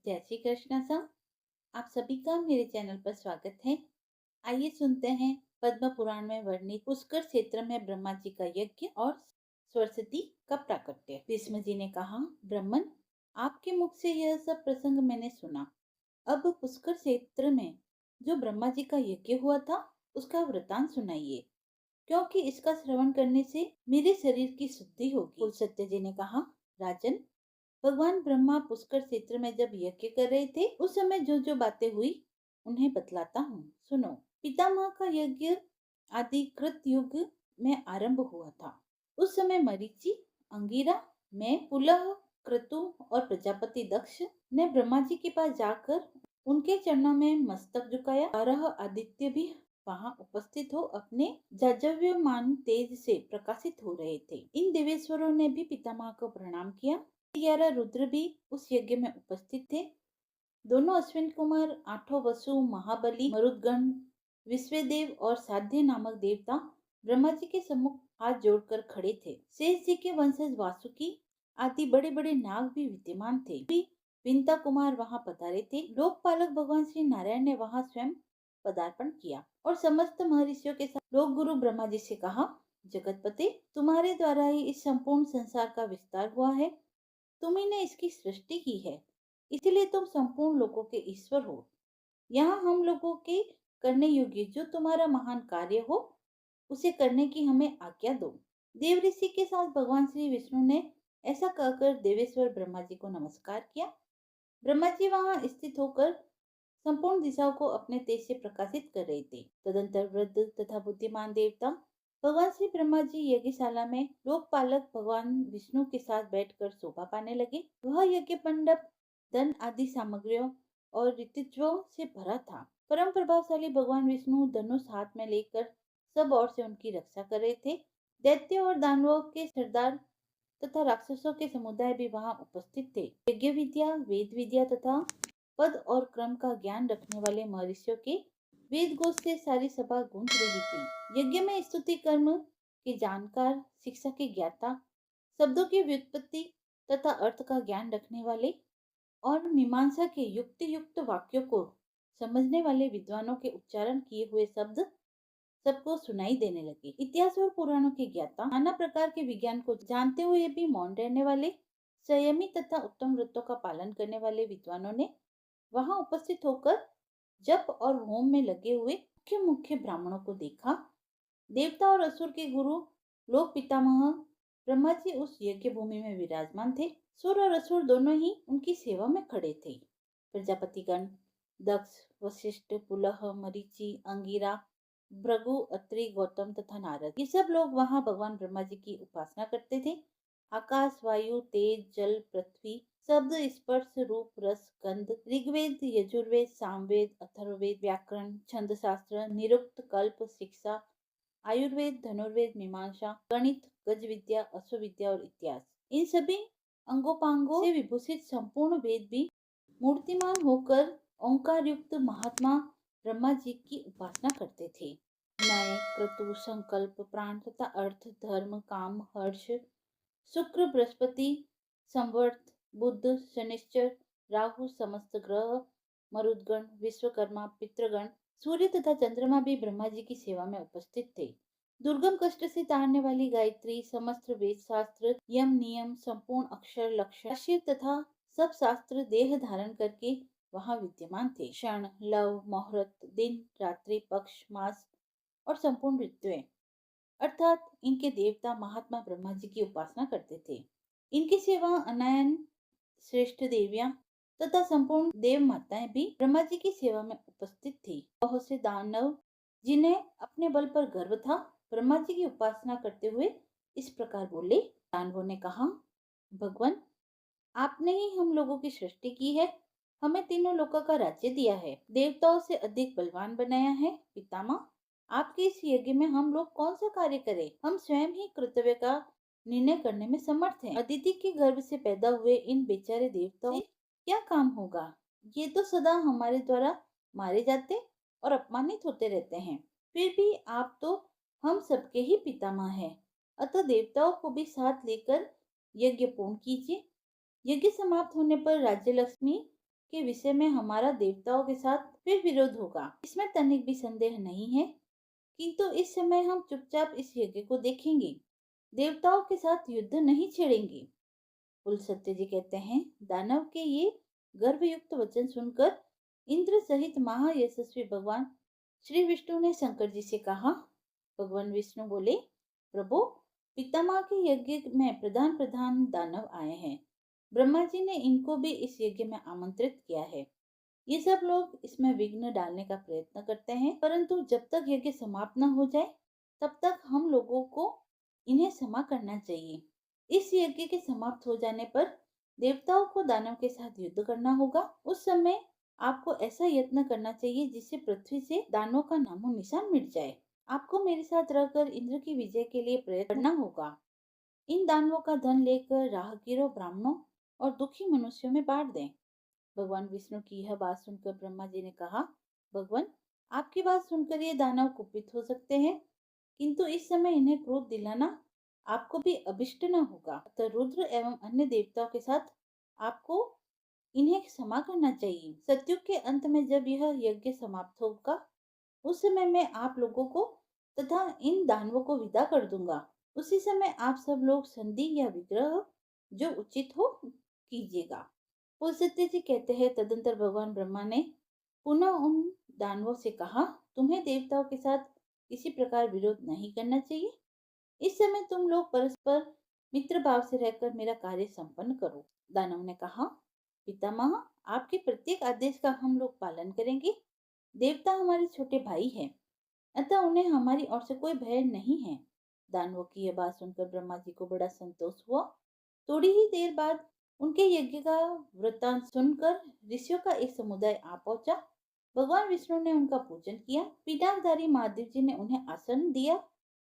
जय श्री कृष्ण सा। आप सभी का मेरे चैनल पर स्वागत है। आइए सुनते हैं पद्म पुराण में वर्णित पुष्कर क्षेत्र में ब्रह्मा जी का यज्ञ और सरस्वती का प्राकट्य। भीष्म जी ने कहा, ब्राह्मण, आपके मुख से यह सब प्रसंग मैंने सुना। अब पुष्कर क्षेत्र में जो ब्रह्मा जी का यज्ञ हुआ था उसका वृतांत सुनाइए, क्योंकि इसका श्रवण करने से मेरे शरीर की शुद्धि होगी। कुल सत्य जी ने कहा, राजन, भगवान ब्रह्मा पुष्कर क्षेत्र में जब यज्ञ कर रहे थे उस समय जो जो बातें हुई उन्हें बतलाता हूँ, सुनो। पितामह का यज्ञ आदि कृत युग में आरंभ हुआ था। उस समय मरीचि, अंगिरा, मैं, पुलह, क्रतु और प्रजापति दक्ष ने ब्रह्मा जी के पास जाकर उनके चरणों में मस्तक झुकाया। 12 आदित्य भी वहां उपस्थित हो अपने जाजव्यमान तेज से प्रकाशित हो रहे थे। इन देवेश्वरों ने भी पितामह को प्रणाम किया। 11 रुद्र भी उस यज्ञ में उपस्थित थे। दोनों अश्विन कुमार, 8 वसु, महाबली, मरुदगण, विश्वदेव और साध्य नामक देवता ब्रह्मा जी के सम्मुख हाथ जोड़कर खड़े थे। शेष जी के वंशज वासुकी आदि बड़े बड़े नाग भी विद्यमान थे। विंता कुमार वहां पधारे थे। लोकपालक भगवान श्री नारायण ने वहां स्वयं पदार्पण किया और समस्त महर्षियों के साथ लोक गुरु ब्रह्मा जी से कहा, जगतपते, तुम्हारे द्वारा ही इस संपूर्ण संसार का विस्तार हुआ है। तुम ही ने इसकी सृष्टि की है, इसलिए तुम संपूर्ण लोगों के ईश्वर हो। यहाँ हम लोगों के करने योग्य जो तुम्हारा महान कार्य हो उसे करने की हमें आज्ञा दो। देव ऋषि के साथ भगवान श्री विष्णु ने ऐसा कहकर देवेश्वर ब्रह्मा जी को नमस्कार किया। ब्रह्मा जी वहां स्थित होकर संपूर्ण दिशाओं को अपने तेज से प्रकाशित कर रहे थे। तदंतर वृद्ध तथा बुद्धिमान देवता भगवान श्री ब्रह्मा जी यज्ञशाला में लोकपालक भगवान विष्णु के साथ बैठकर शोभा पाने लगे। वह यज्ञ मंडप धन आदि सामग्रियों और ऋतुत्वों से भरा था। परम प्रभावशाली भगवान विष्णु धनुष हाथ में लेकर सब ओर से उनकी रक्षा कर रहे थे। दैत्य और दानवों के सरदार तथा राक्षसों के समुदाय भी वहां उपस्थित थे। यज्ञ विद्या, वेद विद्या तथा पद और क्रम का ज्ञान रखने वाले महर्षियों के वेद घोष से सारी सभा गूंज रही थी। यज्ञ में स्तुति कर्म के जानकार, शिक्षा के ज्ञाता, शब्दों की व्युत्पत्ति तथा अर्थ का ज्ञान रखने वाले और मीमांसा के युक्ति युक्त वाक्यों को समझने वाले विद्वानों के उच्चारण किए हुए शब्द सबको सुनाई देने लगे। इतिहास और पुराणों के ज्ञाता, नाना प्रकार के विज्ञान को जानते हुए भी मौन रहने वाले, संयमी तथा उत्तम व्रतों का पालन करने वाले विद्वानों ने वहां उपस्थित होकर जप और होम में लगे हुए मुख्य मुख्य ब्राह्मणों को देखा। देवता और असुर के गुरु लोक पितामह ब्रह्मा जी उस यज्ञ भूमि में विराजमान थे। सुर और असुर दोनों ही उनकी सेवा में खड़े थे। प्रजापतिगण, दक्ष, वशिष्ठ, पुलह, मरीचि, अंगिरा, भृगु, अत्रि, गौतम तथा नारद, ये सब लोग वहां भगवान ब्रह्मा जी की उपासना करते थे। आकाश, वायु, तेज, जल, पृथ्वी, शब्द, स्पर्श, रूप, रस, गंध, ऋग्वेद, यजुर्वेद, सामवेद, अथर्ववेद, व्याकरण, छंद शास्त्र, निरुक्त, कल्प, शिक्षा, आयुर्वेद, धनुर्वेद, मीमांसा, गणित, गज विद्या, अश्वविद्या और इतिहास, इन सभी अंगोपांगों से विभूषित संपूर्ण वेद भी मूर्तिमान होकर ओंकार युक्त महात्मा ब्रह्मा जी की उपासना करते थे। न्याय, क्रतु, संकल्प, प्राण तथा अर्थ, धर्म, काम, हर्ष, शुक्र, बृहस्पति, संवर्त, बुध, शनिश्चर, राहु, समस्त ग्रह, मरुदगण, विश्वकर्मा, पितृगण, सूर्य तथा चंद्रमा भी ब्रह्मा जी की सेवा में उपस्थित थे। दुर्गम कष्ट से तारने वाली गायत्री, समस्त वेद शास्त्र, यम नियम, संपूर्ण अक्षर, लक्ष्य तथा सब शास्त्र देह धारण करके वहां विद्यमान थे। क्षण, लव, मुहूर्त, दिन, रात्रि, पक्ष, मास और संपूर्ण ऋतुएं अर्थात इनके देवता महात्मा ब्रह्मा जी की उपासना करते थे। इनकी सेवा अनयन श्रेष्ठ देवियां तथा संपूर्ण देव माताएं भी ब्रह्मा जी की सेवा में उपस्थित थी। बहुत से दानव जिन्हें अपने बल पर गर्व था ब्रह्मा जी की उपासना करते हुए इस प्रकार बोले। दानवों ने कहा, भगवान, आपने ही हम लोगों की सृष्टि की है, हमें तीनों लोकों का राज्य दिया है, देवताओं से अधिक बलवान बनाया है। पितामह, आपके इस यज्ञ में हम लोग कौन सा कार्य करें? हम स्वयं ही कर्तव्य का निर्णय करने में समर्थ हैं। अदिति के गर्भ से पैदा हुए इन बेचारे देवताओं से क्या काम होगा? ये तो सदा हमारे द्वारा मारे जाते और अपमानित होते रहते हैं। फिर भी आप तो हम सबके ही पितामह हैं, अतः देवताओं को भी साथ लेकर यज्ञ पूर्ण कीजिए। यज्ञ समाप्त होने पर राज्य लक्ष्मी के विषय में हमारा देवताओं के साथ फिर विरोध होगा, इसमें तनिक भी संदेह नहीं है। किंतु इस समय हम चुपचाप इस यज्ञ को देखेंगे, देवताओं के साथ युद्ध नहीं छेड़ेंगे। कुल सत्य जी कहते हैं, दानव के ये गर्भयुक्त वचन सुनकर इंद्र सहित महायशस्वी भगवान श्री विष्णु ने शंकर जी से कहा। भगवान विष्णु बोले, प्रभु, पितामह के यज्ञ में प्रधान प्रधान दानव आए हैं। ब्रह्मा जी ने इनको भी इस यज्ञ में आमंत्रित किया है। ये सब लोग इसमें विघ्न डालने का प्रयत्न करते हैं, परंतु जब तक यज्ञ समाप्त न हो जाए तब तक हम लोगों को इन्हें क्षमा करना चाहिए। इस यज्ञ के समाप्त हो जाने पर देवताओं को दानव के साथ युद्ध करना होगा। उस समय आपको ऐसा यत्न करना चाहिए जिससे पृथ्वी से दानवों का नामो निशान मिट जाए। आपको मेरे साथ रहकर इंद्र की विजय के लिए प्रयत्न करना होगा। इन दानवों का धन लेकर राहगीरों, ब्राह्मणों और दुखी मनुष्यों में बांट दें। भगवान विष्णु की यह बात सुनकर ब्रह्मा जी ने कहा, भगवान, आपकी बात सुनकर ये दानव कुपित हो सकते हैं, किंतु इस समय इन्हें क्रोध दिलाना आपको भी अभिष्ट न होगा। तो रुद्र एवं अन्य देवताओं के साथ आपको इन्हें क्षमा करना चाहिए। सतयुग के अंत में जब यह यज्ञ समाप्त होगा, उस समय मैं आप लोगों को तथा इन दानवों को विदा कर दूंगा। उसी समय आप सब लोग संधि या विग्रह जो उचित हो कीजिएगा। पुलस्त्य जी कहते हैं, तदंतर भगवान ब्रह्मा ने पुनः उन दानवों से कहा, तुम्हें देवताओं के साथ किसी प्रकार विरोध नहीं करना चाहिए। इस समय तुम लोग परस्पर मित्र भाव से रहकर मेरा कार्य संपन्न करो। दानव ने कहा, पितामह, आपके प्रत्येक आदेश का हम लोग पालन करेंगे। देवता हमारे छोटे भाई हैं, अतः उन्हें हमारी ओर से कोई भय नहीं है। दानवों की यह बात सुनकर ब्रह्मा जी को बड़ा संतोष हुआ। थोड़ी ही देर बाद उनके यज्ञ का वृत्तांत सुनकर ऋषियों का एक समुदाय आ पहुंचा। भगवान विष्णु ने उनका पूजन किया। पिनाकधारी महादेव जी ने उन्हें आसन दिया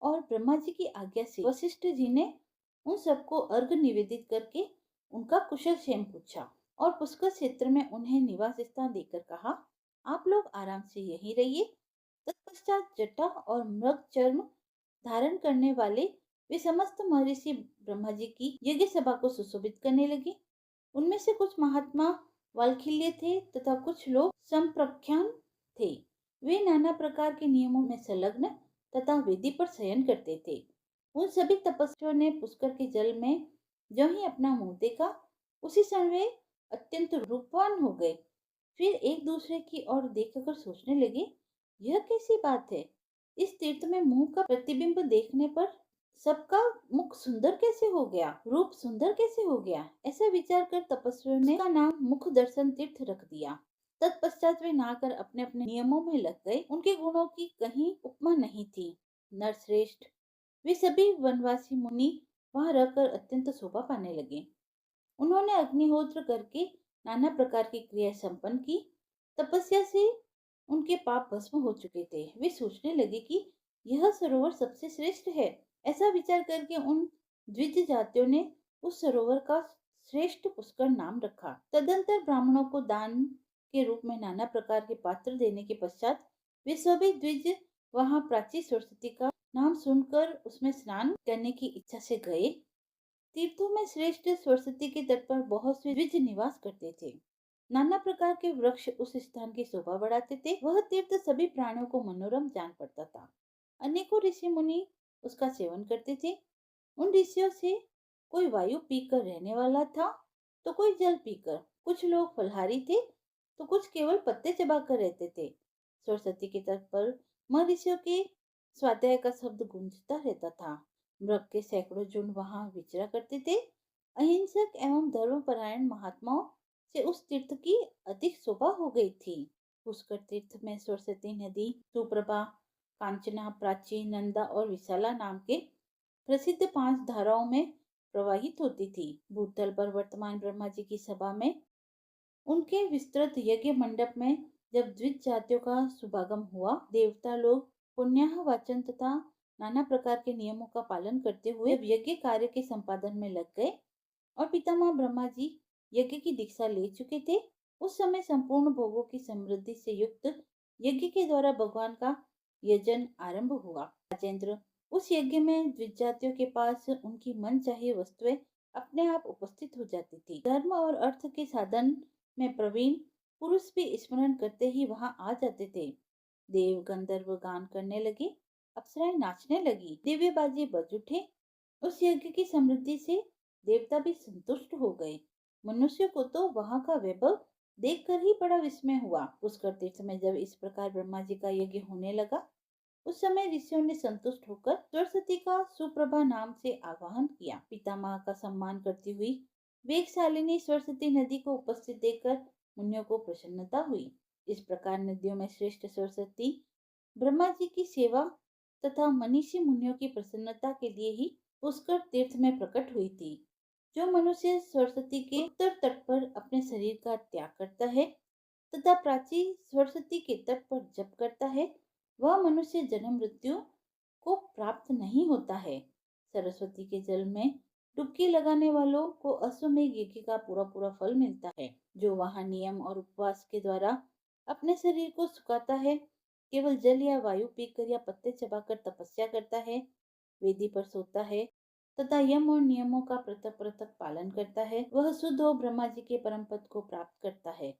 और ब्रह्मा जी की आज्ञा से वशिष्ठ जी ने उन सबको अर्घ निवेदित करके उनका कुशल क्षेम पूछा और पुष्कर क्षेत्र में उन्हें निवास स्थान देकर कहा, आप लोग आराम से यहीं रहिए। तत्पश्चात जटा और मृग चर्म धारण करने वाले वे समस्त महर्षि ब्रह्मा जी की यज्ञ सभा को सुशोभित करने लगे। उनमें से कुछ महात्मा वाल्खिल्य थे तथा कुछ लोग संप्रख्यान थे। वे नाना प्रकार के नियमों में संलग्न तथा वेदी पर शयन करते थे। उन सभी तपस्वियों ने पुष्कर के जल में जो ही अपना मुंह देखा, उसी समय वे अत्यंत रूपवान हो गए। फिर एक दूसरे की ओर देखकर सोचने लगे, यह कैसी बात है? इस तीर्थ में मुंह का प्रतिबिंब देखने पर सबका मुख सुंदर कैसे हो गया, रूप सुंदर कैसे हो गया? ऐसा विचार कर तपस्वियों ने उसका नाम मुख दर्शन तीर्थ रख दिया। तत्पश्चात वे नहाकर अपने अपने नियमों में लग गए। उनके गुणों की कहीं उपमा नहीं थी। नरश्रेष्ठ, वे सभी वनवासी मुनि वहां रहकर अत्यंत शोभा पाने लगे। उन्होंने अग्निहोत्र करके नाना प्रकार की क्रिया संपन्न की। तपस्या से उनके पाप भस्म हो चुके थे। वे सोचने लगे कि यह सरोवर सबसे श्रेष्ठ है। ऐसा विचार करके उन द्विज जातियों ने उस सरोवर का श्रेष्ठ पुष्कर नाम रखा। तदंतर ब्राह्मणों को दान के रूप में नाना प्रकार के पात्र देने के पश्चात वे सभी द्विज वहां प्राची सरस्वती का नाम सुनकर उसमें स्नान करने की इच्छा से गए। तीर्थों में श्रेष्ठ सरस्वती के तट पर बहुत से द्विज निवास करते थे। नाना प्रकार के वृक्ष उस स्थान की शोभा बढ़ाते थे। वह तीर्थ सभी प्राणियों को मनोरम जान पड़ता था। अनेकों ऋषि मुनि उसका सेवन करते थे। उन ऋषियों से कोई वायु पीकर रहने वाला था तो कोई जल पीकर, कुछ लोग फलहारी थे तो कुछ केवल पत्ते चबाकर रहते थे। सरस्वती के तट पर महर्षियों के स्वाध्याय का शब्द गूंजता रहता था। मृग के सैकड़ों झुंड वहां विचरा करते थे। अहिंसक एवं धर्मपरायण महात्माओं से उस तीर्थ की अधिक शोभा हो गई थी। पुष्कर तीर्थ में सरस्वती नदी सुप्रभा, कांचना, प्राची, नंदा और विशाला नाम के प्रसिद्ध 5 धाराओं में प्रवाहित होती थी। भूतल पर वर्तमान ब्रह्मा जी की सभा में उनके विस्तृत यज्ञ मंडप में जब द्विज जातियों का शुभागम हुआ, देवता लोग पुण्याह वाचन तथा नाना प्रकार के नियमों का पालन करते हुए जब यज्ञ कार्य के संपादन में लग गए और पितामह ब्रह्मा जी यज्ञ की दीक्षा ले चुके थे, उस समय संपूर्ण भोगों की समृद्धि से युक्त यज्ञ के द्वारा भगवान का यजन आरंभ हुआ। राजेंद्र, उस यज्ञ में द्विजातियों के पास उनकी मन चाहे वस्तुएं अपने आप उपस्थित हो जाती थी। धर्म और अर्थ के साधन में प्रवीण पुरुष भी स्मरण करते ही वहां आ जाते थे। देव गंधर्व गान करने लगे, अप्सराएं नाचने लगी, दिव्य बाजी बज उठे। उस यज्ञ की समृद्धि से देवता भी संतुष्ट हो गए। मनुष्य को तो वहां का वैभव देखकर ही बड़ा विस्मय हुआ। पुष्कर तीर्थ में जब इस प्रकार ब्रह्मा जी का यज्ञ होने लगा, उस समय ऋषियों ने संतुष्ट होकर सरस्वती का सुप्रभा नाम से आवाहन किया। पितामह का सम्मान करती हुई वेगशालिनी सरस्वती नदी को उपस्थित देखकर मुनियों को प्रसन्नता हुई। इस प्रकार नदियों में श्रेष्ठ सरस्वती ब्रह्मा जी की सेवा तथा मनीषी मुनियों की प्रसन्नता के लिए ही पुष्कर तीर्थ में प्रकट हुई थी। जो मनुष्य सरस्वती के उत्तर तट पर अपने शरीर का त्याग करता है तथा प्राची सरस्वती के तट पर जप करता है, वह मनुष्य जन्म मृत्यु को प्राप्त नहीं होता है। सरस्वती के जल में डुबकी लगाने वालों को अश्वमेध यज्ञ का पूरा पूरा फल मिलता है। जो वहां नियम और उपवास के द्वारा अपने शरीर को सुखाता है, केवल जल या वायु पीकर या पत्ते चबाकर तपस्या करता है, वेदी पर सोता है तथा यम और नियमों का पृथक पृथक पालन करता है, वह शुद्ध हो ब्रह्मा जी के परम पद को प्राप्त करता है।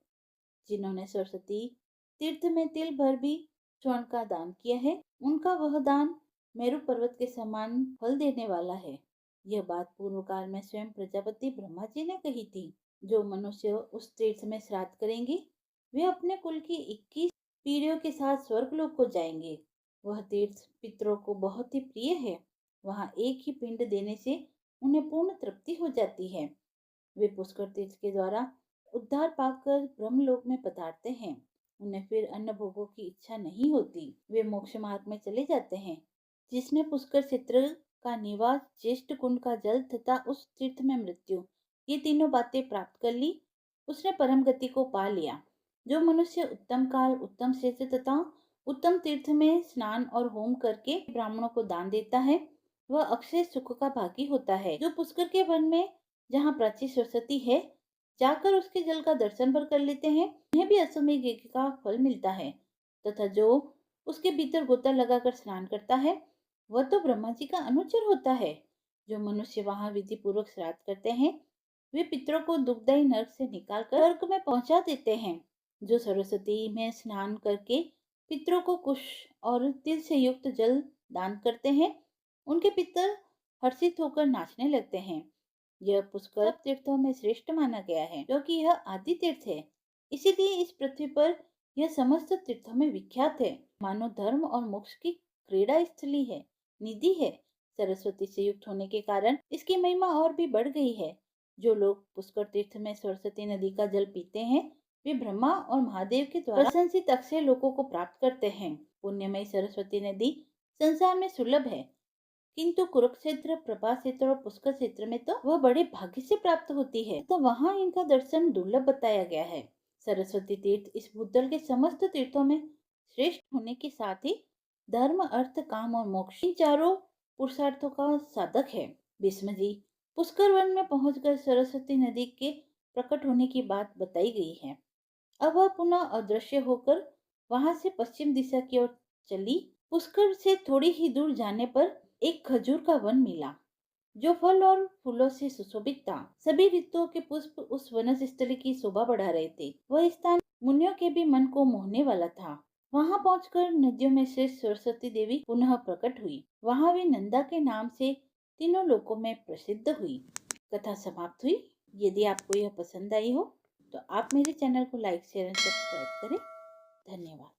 जिन्होंने सरस्वती तीर्थ में तिल भर भी स्वर्ण का दान किया है, उनका वह दान मेरु पर्वत के समान फल देने वाला है। यह बात पूर्व काल में स्वयं प्रजापति ब्रह्मा जी ने कही थी। जो मनुष्य उस तीर्थ में श्राद्ध करेंगे, वे अपने कुल की 21 पीढ़ियों के साथ स्वर्गलोक को जाएंगे। वह तीर्थ पितरों को बहुत ही प्रिय है। वहाँ एक ही पिंड देने से उन्हें पूर्ण तृप्ति हो जाती है। वे पुष्कर तीर्थ के द्वारा उद्धार पाकर ब्रह्मलोक में पधारते हैं। उन्हें फिर अन्य भोगों की इच्छा नहीं होती। वे मोक्ष मार्ग में चले जाते हैं। जिसने पुष्कर क्षेत्र का निवास, ज्येष्ठ कुंड का जल तथा उस तीर्थ में मृत्यु, ये तीनों बातें प्राप्त कर ली, उसने परम गति को पा लिया। जो मनुष्य उत्तम काल, उत्तम क्षेत्र तथा उत्तम तीर्थ में स्नान और होम करके ब्राह्मणों को दान देता है, वह अक्षय सुख का भागी होता है। जो पुष्कर के वन में जहाँ प्राची सरस्वती है, जाकर उसके जल का दर्शन भर कर लेते हैं, उन्हें भी अश्वमेध यज्ञ का फल मिलता है। तथा जो उसके भीतर गोता लगाकर स्नान करता है, वह तो ब्रह्मा जी का अनुचर होता है। जो मनुष्य वहां विधि पूर्वक श्राद्ध करते हैं, वे पितरों को दुखदायी नरक से निकालकर स्वर्ग में पहुंचा देते हैं। जो सरस्वती में स्नान करके पितरों को कुश और तिल से युक्त जल दान करते हैं, उनके पितर हर्षित होकर नाचने लगते हैं। यह पुष्कर तीर्थों में श्रेष्ठ माना गया है, क्योंकि यह आदि तीर्थ है। इसीलिए इस पृथ्वी पर यह समस्त तीर्थों में विख्यात है। मानव धर्म और मोक्ष की क्रीड़ा स्थली है, निधि है। सरस्वती से युक्त होने के कारण इसकी महिमा और भी बढ़ गई है। जो लोग पुष्कर तीर्थ में सरस्वती नदी का जल पीते हैं, वे ब्रह्मा और महादेव के द्वारा प्रशंसित अक्षय लोकों को प्राप्त करते हैं। पुण्यमयी सरस्वती नदी संसार में सुलभ है, किंतु कुरुक्षेत्र, प्रभा क्षेत्र और पुष्कर क्षेत्र में तो वह बड़े भाग्य से प्राप्त होती है, तो वहाँ इनका दर्शन दुर्लभ बताया गया है। सरस्वती तीर्थ इस भूतल के समस्त तीर्थों में श्रेष्ठ होने के साथ ही धर्म, अर्थ, काम और मोक्ष, इन चारों पुरुषार्थों का साधक है। भीष्म जी पुष्कर वन में पहुंचकर सरस्वती नदी के प्रकट होने की बात बताई गई है। अब वह पुनः अदृश्य होकर वहां से पश्चिम दिशा की ओर चली। पुष्कर से थोड़ी ही दूर जाने पर एक खजूर का वन मिला, जो फल और फूलों से सुशोभित था। सभी ऋतुओं के पुष्प उस वनज स्थल की शोभा बढ़ा रहे थे। वह स्थान मुनियों के भी मन को मोहने वाला था। वहां पहुंचकर नदियों में से सरस्वती देवी पुनः प्रकट हुई। वहां वे नंदा के नाम से तीनों लोकों में प्रसिद्ध हुई। कथा समाप्त हुई। यदि आपको यह पसंद आई हो तो आप मेरे चैनल को लाइक, शेयर एंड सब्सक्राइब करें। धन्यवाद।